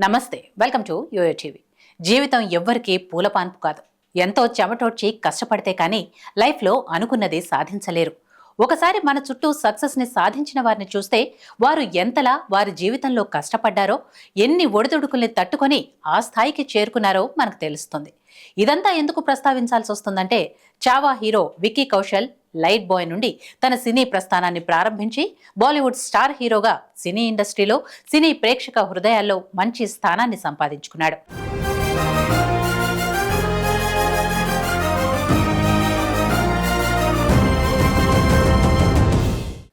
నమస్తే, welcome to yo-yo TV. జీవితం ఎవ్వరికీ పూలపాన్పు కాదు. ఎంతో చెమటోడ్చి కష్టపడితే కానీ లైఫ్లో అనుకున్నది సాధించలేరు. ఒకసారి మన చుట్టూ సక్సెస్ని సాధించిన వారిని చూస్తే వారు ఎంతలా వారి జీవితంలో కష్టపడ్డారో, ఎన్ని ఒడిదుడుకుల్ని తట్టుకొని ఆ స్థాయికి చేరుకున్నారో మనకు తెలుస్తుంది. ఇదంతా ఎందుకు ప్రస్తావించాల్సి వస్తుందంటే, Chhaava hero Vicky Kaushal light bye నుండి తన సినీ ప్రస్థానాన్ని ప్రారంభించి బాలీవుడ్ స్టార్ హీరోగా సినీ ఇండస్ట్రీలో సినీ ప్రేక్షక హృదయాల్లో మంచి స్థానాన్ని సంపాదించుకున్నాడు.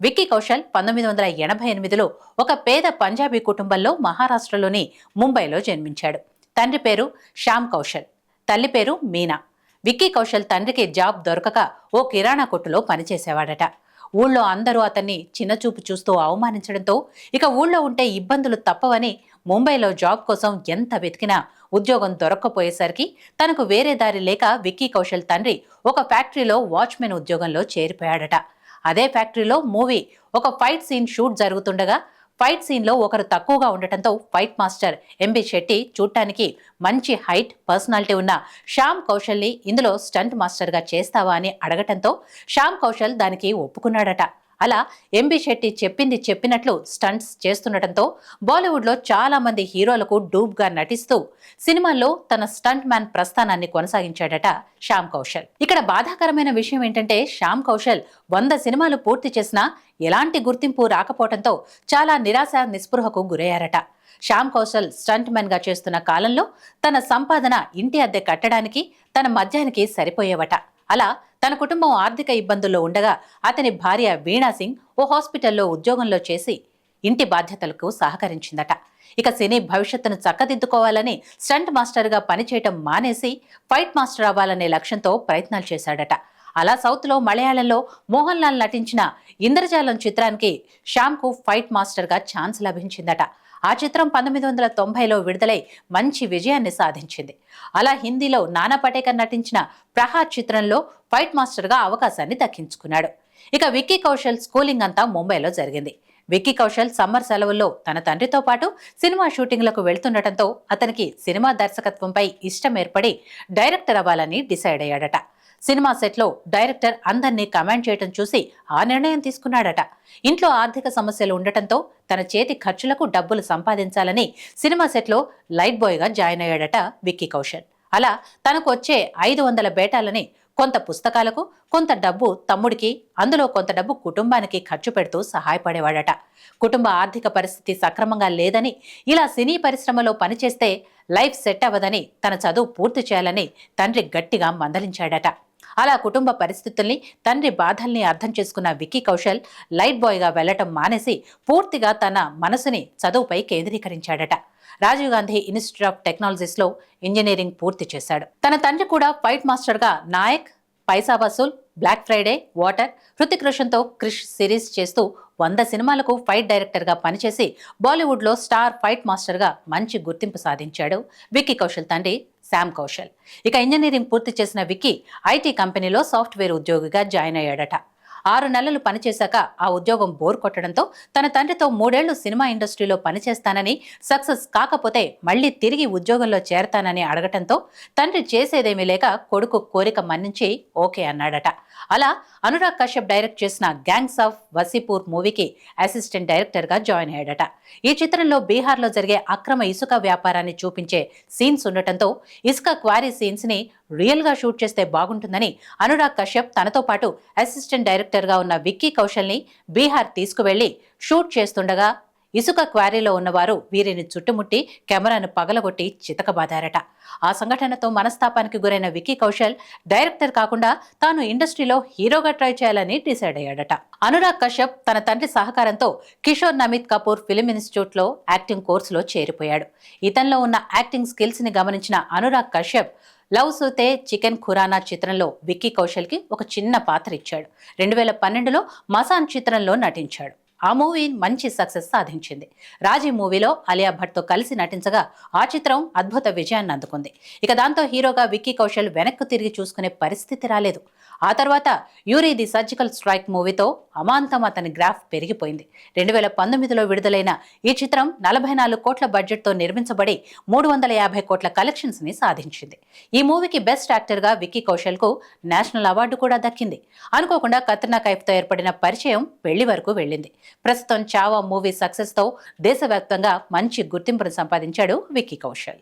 విక్కీ కౌశల్ 1988లో ఒక పేద పంజాబీ కుటుంబంలో మహారాష్ట్రలోని ముంబైలో జన్మించాడు. తండ్రి పేరు శ్యామ్ కౌశల్, తల్లి పేరు మీనా. విక్కీ కౌశల్ తండ్రికి జాబ్ దొరకక ఓ కిరాణా కొట్టులో పనిచేసేవాడట. ఊళ్ళో అందరూ అతన్ని చిన్నచూపు చూస్తూ అవమానించడంతో ఇక ఊళ్ళో ఉంటే ఇబ్బందులు తప్పవని ముంబైలో జాబ్ కోసం ఎంత వెతికినా ఉద్యోగం దొరక్కపోయేసరికి తనకు వేరే దారి లేక విక్కీ కౌశల్ తండ్రి ఒక ఫ్యాక్టరీలో వాచ్మెన్ ఉద్యోగంలో చేరిపోయాడట. అదే ఫ్యాక్టరీలో మూవీ ఒక ఫైట్ సీన్ షూట్ జరుగుతుండగా ఫైట్ సీన్లో ఒకరు తక్కువగా ఉండటంతో ఫైట్ మాస్టర్ ఎంబి శెట్టి చూడటానికి మంచి హైట్, పర్సనాలిటీ ఉన్న శ్యామ్ కౌశల్ని ఇందులో స్టంట్ మాస్టర్గా చేస్తావా అని అడగటంతో శ్యామ్ కౌశల్ దానికి ఒప్పుకున్నాడట. అలా ఎంబి శెట్టి చెప్పింది చెప్పినట్లు స్టంట్స్ చేస్తుండటంతో బాలీవుడ్లో చాలా మంది హీరోలకు డూబ్గా నటిస్తూ సినిమాల్లో తన స్టంట్ మ్యాన్ ప్రస్థానాన్ని కొనసాగించాడట శ్యామ్ కౌశల్. ఇక్కడ బాధాకరమైన విషయం ఏంటంటే, శ్యామ్ కౌశల్ 100 సినిమాలు పూర్తి చేసినా ఎలాంటి గుర్తింపు రాకపోవడంతో చాలా నిరాశ నిస్పృహకు గురయ్యారట. శ్యామ్ కౌశల్ స్టంట్ మ్యాన్ గా చేస్తున్న కాలంలో తన సంపాదన ఇంటి అద్దె కట్టడానికి, తన మద్యానికి సరిపోయేవట. అలా తన కుటుంబం ఆర్థిక ఇబ్బందుల్లో ఉండగా అతని భార్య వీణా సింగ్ ఓ హాస్పిటల్లో ఉద్యోగంలో చేసి ఇంటి బాధ్యతలకు సహకరించిందట. ఇక సినీ భవిష్యత్తును చక్కదిద్దుకోవాలని స్టంట్ మాస్టర్గా పనిచేయటం మానేసి ఫైట్ మాస్టర్ అవ్వాలనే లక్ష్యంతో ప్రయత్నాలు చేశాడట. అలా సౌత్లో మలయాళంలో మోహన్ లాల్ నటించిన ఇంద్రజాలం చిత్రానికి శ్యామ్కు ఫైట్ మాస్టర్గా ఛాన్స్ లభించిందట. ఆ చిత్రం 1990లో విడుదలై మంచి విజయాన్ని సాధించింది. అలా హిందీలో నానా పటేకర్ నటించిన ప్రహార్ చిత్రంలో ఫైట్ మాస్టర్గా అవకాశాన్ని దక్కించుకున్నాడు. ఇక విక్కీ కౌశల్ స్కూలింగ్ అంతా ముంబైలో జరిగింది. విక్కీ కౌశల్ సమ్మర్ సెలవుల్లో తన తండ్రితో పాటు సినిమా షూటింగ్లకు వెళ్తుండటంతో అతనికి సినిమా దర్శకత్వంపై ఇష్టం ఏర్పడి డైరెక్టర్ అవ్వాలని డిసైడ్ అయ్యాడట. సినిమా సెట్లో డైరెక్టర్ అందరినీ కమాండ్ చేయటం చూసి ఆ నిర్ణయం తీసుకున్నాడట. ఇంట్లో ఆర్థిక సమస్యలు ఉండటంతో తన చేతి ఖర్చులకు డబ్బులు సంపాదించాలని సినిమా సెట్లో లైట్ బాయ్గా జాయిన్ అయ్యాడట విక్కీ కౌశల్. అలా తనకు వచ్చే 500 బేటాలని కొంత పుస్తకాలకు, కొంత డబ్బు తమ్ముడికి, అందులో కొంత డబ్బు కుటుంబానికి ఖర్చు పెడుతూ సహాయపడేవాడట. కుటుంబ ఆర్థిక పరిస్థితి సక్రమంగా లేదని, ఇలా సినీ పరిశ్రమలో పనిచేస్తే లైఫ్ సెట్ అవ్వదని, తన చదువు పూర్తి చేయాలని తండ్రి గట్టిగా మందలించాడట. అలా కుటుంబ పరిస్థితుల్ని, తండ్రి బాధల్ని అర్థం చేసుకున్న విక్కీ కౌశల్ లైట్ బాయ్గా వెళ్లటం మానేసి పూర్తిగా తన మనసుని చదువుపై కేంద్రీకరించాడట. రాజీవ్ గాంధీ ఇన్స్టిట్యూట్ ఆఫ్ టెక్నాలజీస్లో ఇంజనీరింగ్ పూర్తి చేశాడు. తన తండ్రి కూడా ఫైట్ మాస్టర్గా Nayak, Paisa Vasool, black Friday, water, Hrithik రోషన్తో క్రిష్ సిరీస్ చేస్తూ 100 సినిమాలకు ఫైట్ డైరెక్టర్గా పనిచేసి బాలీవుడ్లో స్టార్ ఫైట్ మాస్టర్గా మంచి గుర్తింపు సాధించాడు విక్కీ కౌశల్ తండ్రి శ్యామ్ కౌశల్. ఇక ఇంజనీరింగ్ పూర్తి చేసిన విక్కీ ఐటీ కంపెనీలో సాఫ్ట్వేర్ ఉద్యోగిగా జాయిన్ అయ్యాడట. 6 నెలలు పనిచేశాక ఆ ఉద్యోగం బోర్ కొట్టడంతో తన తండ్రితో 3 ఏళ్లు సినిమా ఇండస్ట్రీలో పనిచేస్తానని, సక్సెస్ కాకపోతే మళ్లీ తిరిగి ఉద్యోగంలో చేరతానని అడగటంతో తండ్రి చేసేదేమీ లేక కొడుకు కోరిక మన్నించి ఓకే అన్నాడట. అలా అనురాగ్ కశ్యప్ డైరెక్ట్ చేసిన గ్యాంగ్స్ ఆఫ్ వసీపూర్ మూవీకి అసిస్టెంట్ డైరెక్టర్గా జాయిన్ అయ్యాడట. ఈ చిత్రంలో బీహార్లో జరిగే అక్రమ ఇసుక వ్యాపారాన్ని చూపించే సీన్స్ ఉండటంతో ఇసుక క్వారీ సీన్స్ ని రియల్ గా షూట్ చేస్తే బాగుంటుందని అనురాగ్ కశ్యప్ తనతో పాటు అసిస్టెంట్ డైరెక్టర్గా ఉన్న విక్కీ కౌశల్ని బీహార్ తీసుకువెళ్లి షూట్ చేస్తుండగా ఇసుక క్వారీలో ఉన్నవారు వీరిని చుట్టుముట్టి కెమెరాను పగలగొట్టి చితకబాదారట. ఆ సంఘటనతో మనస్తాపానికి గురైన విక్కీ కౌశల్ డైరెక్టర్ కాకుండా తాను ఇండస్ట్రీలో హీరోగా ట్రై చేయాలని డిసైడ్ అయ్యాడట. అనురాగ్ కశ్యప్ తన తండ్రి సహకారంతో కిషోర్ నమిత్ కపూర్ ఫిలిం ఇన్స్టిట్యూట్లో యాక్టింగ్ కోర్సులో చేరిపోయాడు. ఇతనిలో ఉన్న యాక్టింగ్ స్కిల్స్ ని గమనించిన అనురాగ్ కశ్యప్ లవ్ సూతే చికెన్ ఖురానా చిత్రంలో విక్కీ కౌశల్కి ఒక చిన్న పాత్ర ఇచ్చాడు. 2012లో మసాన్ చిత్రంలో నటించాడు. ఆ మూవీ మంచి సక్సెస్ సాధించింది. రాజీ మూవీలో అలియా భట్తో కలిసి నటించగా ఆ చిత్రం అద్భుత విజయాన్ని అందుకుంది. ఇక దాంతో హీరోగా విక్కీ కౌశల్ వెనక్కు తిరిగి చూసుకునే పరిస్థితి రాలేదు. ఆ తర్వాత యూరి ది సర్జికల్ స్ట్రైక్ మూవీతో అమాంతం అతని గ్రాఫ్ పెరిగిపోయింది. 2019లో విడుదలైన ఈ చిత్రం 44 కోట్ల బడ్జెట్తో నిర్మించబడి 350 కోట్ల కలెక్షన్స్ ని సాధించింది. ఈ మూవీకి బెస్ట్ యాక్టర్ గా విక్కీ కౌశల్ కు నేషనల్ అవార్డు కూడా దక్కింది. అనుకోకుండా కత్రినా కైఫ్ తో ఏర్పడిన పరిచయం పెళ్లి వరకు వెళ్ళింది. ప్రస్తుతం చావా మూవీ సక్సెస్ తో దేశవ్యాప్తంగా మంచి గుర్తింపును సంపాదించాడు విక్కీ కౌశల్.